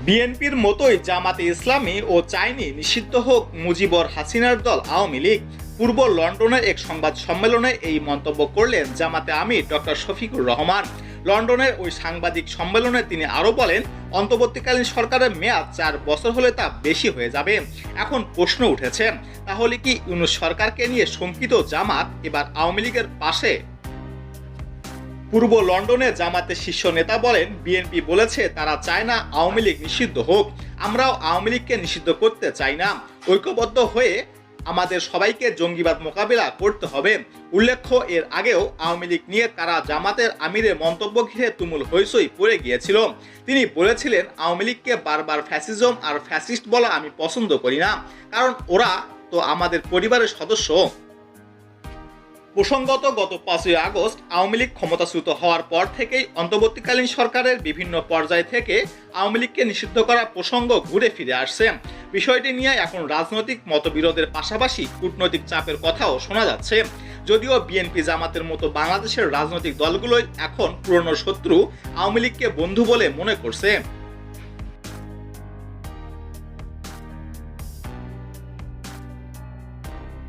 বিএনপির মতোই জামাতে ইসলামী ও চায়নি নিষিদ্ধ হোক মুজিবর হাসিনার দল আওয়ামী লীগ। পূর্ব লন্ডনের এক সংবাদ সম্মেলনে এই মন্তব্য করলেন জামাতে আমির ডক্টর শফিকুর রহমান। লন্ডনের ওই সাংবাদিক সম্মেলনে তিনি আরও বলেন, অন্তর্বর্তীকালীন সরকারের মেয়াদ 4 বছর হলে তা বেশি হয়ে যাবে। এখন প্রশ্ন উঠেছে, তাহলে কি ইউনূস সরকারকে নিয়ে শঙ্কিত জামাত এবার আওয়ামী লীগের পাশে? পূর্ব লন্ডনে জামাতের শীর্ষ নেতা বলেন, বিএনপি বলেছে তারা চায় না আওয়ামী লীগ নিষিদ্ধ হোক। আমরাও আওয়ামী লীগকে নিষিদ্ধ করতে চাই না। ঐক্যবদ্ধ হয়ে আমাদের সবাইকে জঙ্গিবাদ মোকাবিলা করতে হবে। উল্লেখ্য, এর আগেও আওয়ামী লীগ নিয়ে তারা জামাতের আমিরের মন্তব্য ঘিরে তুমুল হইচই পড়ে গিয়েছিল। তিনি বলেছিলেন, আওয়ামী লীগকে বারবার ফ্যাসিজম আর ফ্যাসিস্ট বলা আমি পছন্দ করি না, কারণ ওরা তো আমাদের পরিবারের সদস্য। প্রসঙ্গত, গত 5ই আগস্ট আওয়ামী লীগ ক্ষমতাচ্যুত হওয়ার পর থেকেই অন্তর্বর্তীকালীন সরকারের বিভিন্ন পর্যায় থেকে আওয়ামী লীগকে নিষিদ্ধ করার প্রসঙ্গ ঘুরে ফিরে আসছে। বিষয়টি নিয়ে এখন রাজনৈতিক মতবিরোধের পাশাপাশি কূটনৈতিক চাপের কথাও শোনা যাচ্ছে। যদিও বিএনপি জামাতের মতো বাংলাদেশের রাজনৈতিক দলগুলোই এখন পুরনো শত্রু আওয়ামী লীগকে বন্ধু বলে মনে করছে।